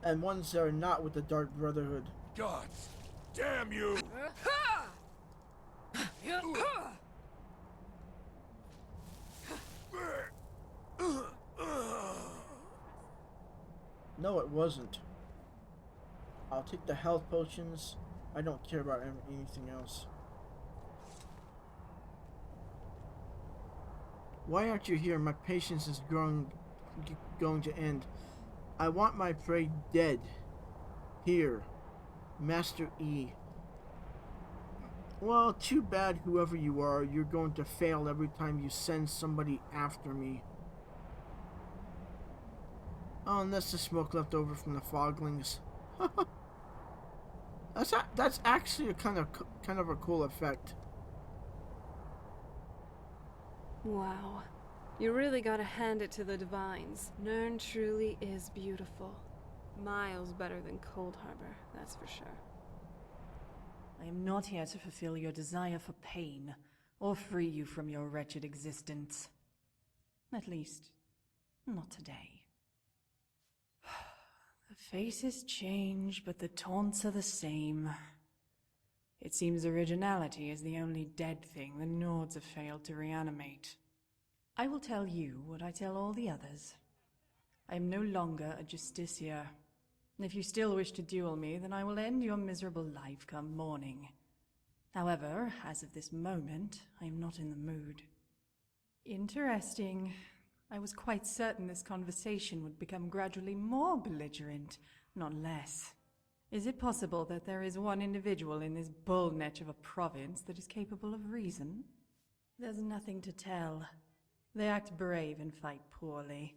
and ones that are not with the Dark Brotherhood. Gods! Damn you! No, it wasn't. I'll take the health potions. I don't care about anything else. Why aren't you here? My patience is going to end. I want my prey dead. Here. Master E. Well, too bad, whoever you are. You're going to fail every time you send somebody after me. Oh, and that's the smoke left over from the foglings. That's actually a kind of a cool effect. Wow. You really gotta hand it to the Divines. Nirn truly is beautiful. Miles better than Cold Harbor, that's for sure. I am not here to fulfill your desire for pain, or free you from your wretched existence. At least, not today. The faces change, but the taunts are the same. It seems originality is the only dead thing the Nords have failed to reanimate. I will tell you what I tell all the others. I am no longer a Justiciar. If you still wish to duel me, then I will end your miserable life come morning. However, as of this moment, I am not in the mood. Interesting. I was quite certain this conversation would become gradually more belligerent, not less. Is it possible that there is one individual in this bullnetch of a province that is capable of reason? There's nothing to tell. They act brave and fight poorly.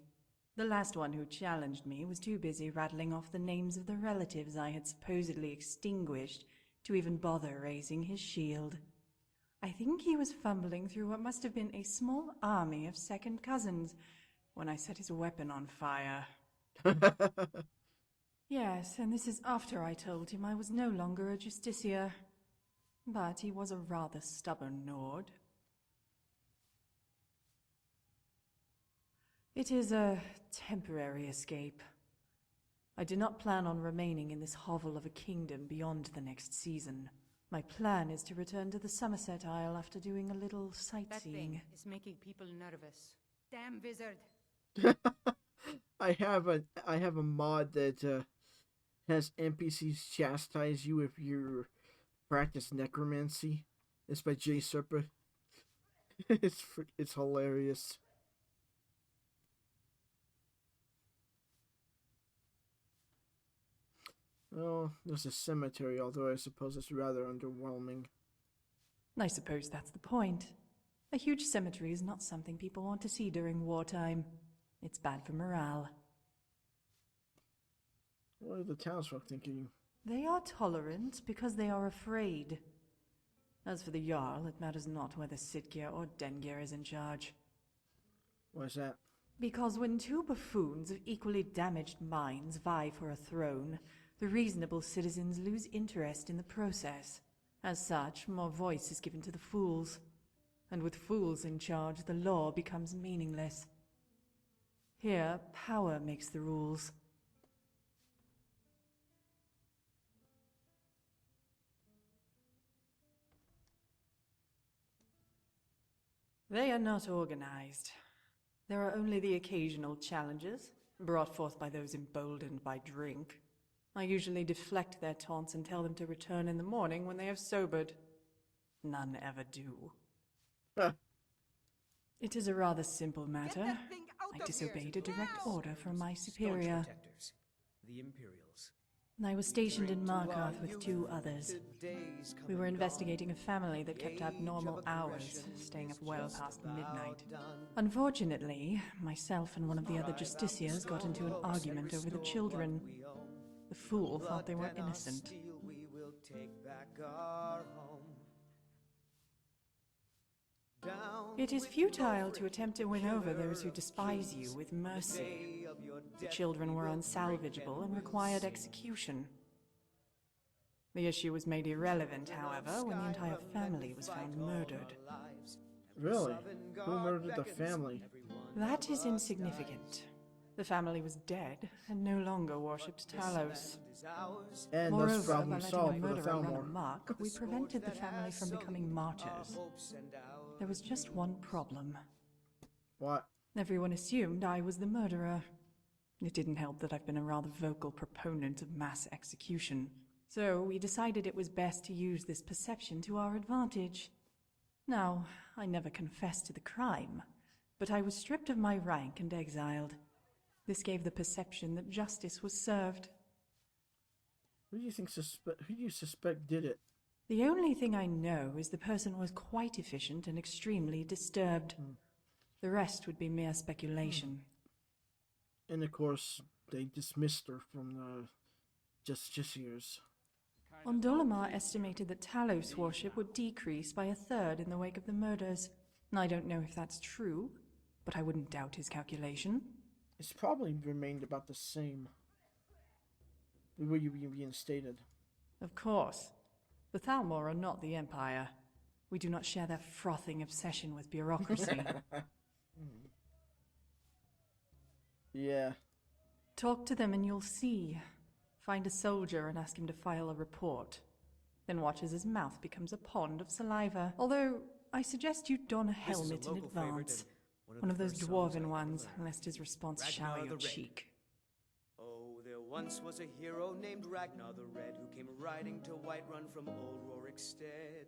The last one who challenged me was too busy rattling off the names of the relatives I had supposedly extinguished to even bother raising his shield. I think he was fumbling through what must have been a small army of second cousins when I set his weapon on fire. Yes, and this is after I told him I was no longer a Justiciar. But he was a rather stubborn Nord. It is a temporary escape. I did not plan on remaining in this hovel of a kingdom beyond the next season. My plan is to return to the Somerset Isle after doing a little sightseeing. That thing is making people nervous. Damn wizard. I have a mod that has NPCs chastise you if you practice necromancy. It's by J Serpa. It's hilarious. Oh, there's a cemetery, although I suppose it's rather underwhelming. I suppose that's the point. A huge cemetery is not something people want to see during wartime. It's bad for morale. What are the townsfolk thinking? They are tolerant because they are afraid. As for the Jarl, it matters not whether Sitgeir or Dengeir is in charge. Why's that? Because when two buffoons of equally damaged minds vie for a throne, the reasonable citizens lose interest in the process. As such, more voice is given to the fools. And with fools in charge, the law becomes meaningless. Here, power makes the rules. They are not organized. There are only the occasional challenges, brought forth by those emboldened by drink. I usually deflect their taunts and tell them to return in the morning when they have sobered. None ever do. It is a rather simple matter. I disobeyed a direct order from my superior. The Imperials. I was stationed in Markarth with two others. We were investigating a family that kept abnormal hours, staying up well past midnight. Unfortunately, myself and one of the other Justiciars got into an argument over the children. The fool thought they were innocent. It is futile to attempt to win over those who despise you with mercy. The children were unsalvageable and required execution. The issue was made irrelevant, however, when the entire family was found murdered. Really? Who murdered the family? That is insignificant. The family was dead and no longer worshipped Talos. And Moreover, thus by problem letting a solved for the murderer run Thalmor. amok, we prevented the family from becoming martyrs. There was just one problem. What? Everyone assumed I was the murderer. It didn't help that I've been a rather vocal proponent of mass execution. So we decided it was best to use this perception to our advantage. Now, I never confessed to the crime, but I was stripped of my rank and exiled. This gave the perception that justice was served. Who do you suspect did it? The only thing I know is the person was quite efficient and extremely disturbed. The rest would be mere speculation. And of course, they dismissed her from the Justiciars. Ondolamar estimated that Talos worship would decrease by 1/3 in the wake of the murders. I don't know if that's true, but I wouldn't doubt his calculation. It's probably remained about the same. The way you being reinstated. Of course. The Thalmor are not the Empire. We do not share their frothing obsession with bureaucracy. Yeah. Talk to them and you'll see. Find a soldier and ask him to file a report. Then watch as his mouth becomes a pond of saliva. Although, I suggest you don a helmet in advance. One of those dwarven ones, lest his response shower your cheek. Oh, there once was a hero named Ragnar the Red who came riding to Whiterun from old Rorikstead.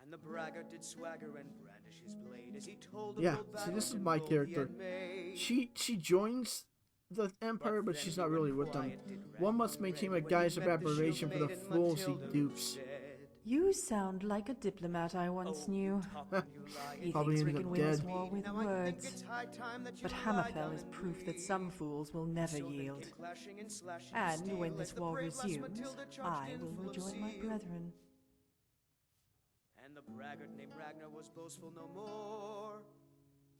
And the braggart did swagger and brandish his blade as he told of Yeah, old see, this is battles my and gold he character. had made. She joins the Empire, but she's not really with them. One must maintain a guise of aberration for the fools he dupes. You sound like a diplomat I once knew. He Probably thinks we ended can up win this dead. war with words. But Hammerfell is proof that some fools will never yield. And when this war resumes, I will rejoin my brethren. And the braggart named Ragnar was boastful no more.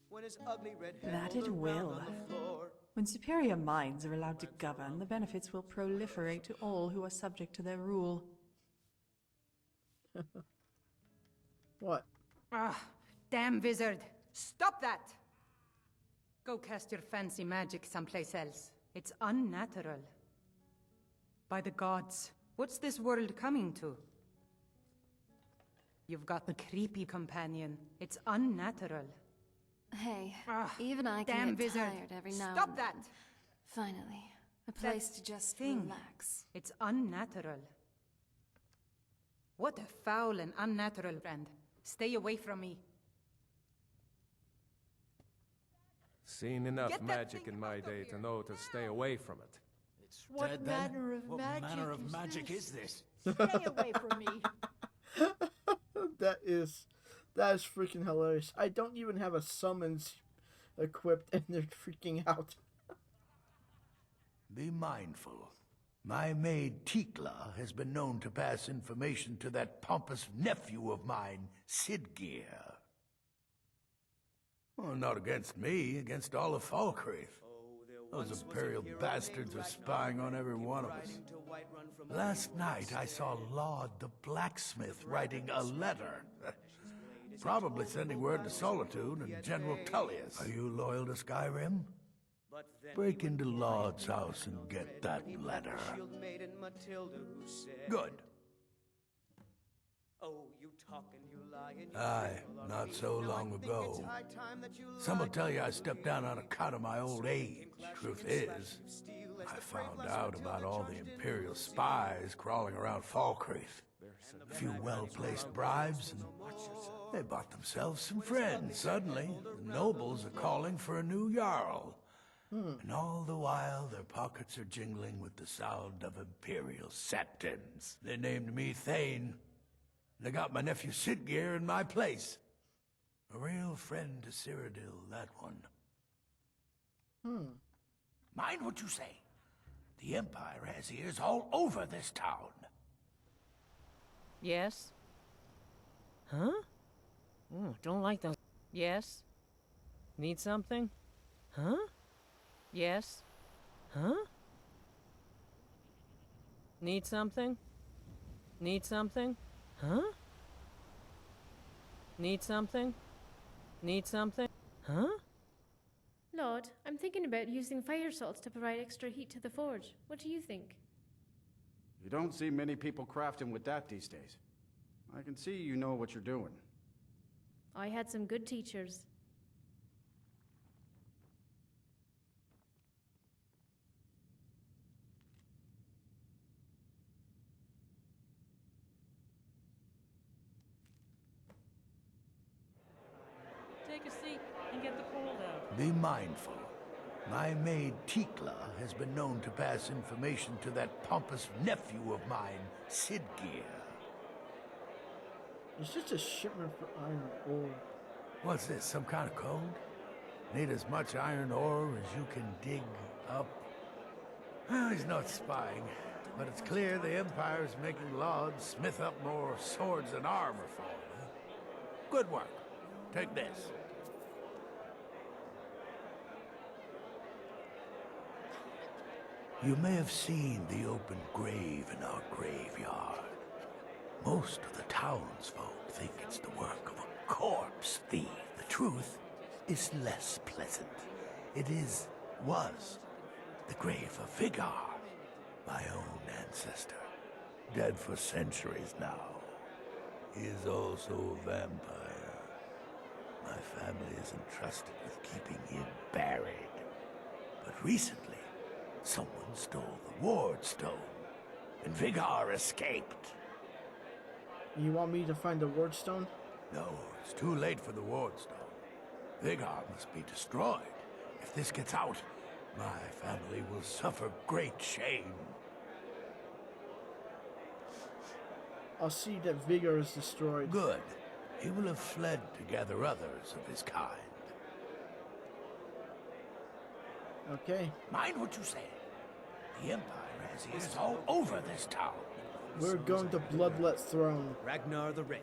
When his ugly red head That rolled it around will. on the floor. When superior minds are allowed to govern, the benefits will proliferate to all who are subject to their rule. What? Ah, damn wizard. Stop that! Go cast your fancy magic someplace else. It's unnatural. By the gods, what's this world coming to? You've got a creepy companion. It's unnatural. Hey, Ah, even I damn can get wizard. tired every now Stop and that! then. Finally, a place to just thing. relax. It's unnatural. What a foul and unnatural friend. Stay away from me. Seen enough Get that magic thing in my out of day here, to know to stay away from it. It's What dead then? manner of What magic manner of is magic this? is this? Stay away from me. that is freaking hilarious. I don't even have a summons equipped and they're freaking out. Be mindful. My maid Tikla has been known to pass information to that pompous nephew of mine, Sidgeir. Well, not against me, against all of Falkreath. Those imperial bastards are spying on every one of us. Last night I saw Laud the blacksmith writing a letter. Probably sending word to Solitude and General Tullius. Are you loyal to Skyrim? Break into Laud's house and get that letter. Good. Oh, you talk and you lie and you Aye, not so long ago. Some will tell you I stepped down on account of my old age. Truth is, I found out about all the Imperial spies crawling around Falkreath. A few well-placed bribes, and they bought themselves some friends. Suddenly, the nobles are calling for a new Jarl. And all the while, their pockets are jingling with the sound of Imperial septons. They named me Thane. They got my nephew Sidgeir in my place. A real friend to Cyrodiil, that one. Mind what you say. The Empire has ears all over this town. Yes? Huh? Oh, don't like those. Yes? Need something? Huh? Yes? Huh? Need something? Need something? Huh? Need something? Need something? Huh? Lord, I'm thinking about using fire salts to provide extra heat to the forge. What do you think? You don't see many people crafting with that these days. I can see you know what you're doing. I had some good teachers. Take a seat and get the cold out. Be mindful. My maid Tikla has been known to pass information to that pompous nephew of mine, Sidgeir. It's just a shipment for iron ore. What's this, some kind of code? Need as much iron ore as you can dig up? Well, he's not spying, but it's clear the Empire's making Lauds smith up more swords and armor for him. Good work. Take this. You may have seen the open grave in our graveyard. Most of the townsfolk think it's the work of a corpse thief. The truth is less pleasant. It was the grave of Vighar, my own ancestor, dead for centuries now. He is also a vampire. My family is entrusted with keeping him buried. But recently, someone stole the wardstone, and Vighar escaped. You want me to find the wardstone? No, it's too late for the wardstone. Vighar must be destroyed. If this gets out, my family will suffer great shame. I'll see that Vighar is destroyed. Good. He will have fled to gather others of his kind. Okay. Mind what you say. The Empire has ears all over this town. We're going to Bloodlet's throne. Ragnar the Red.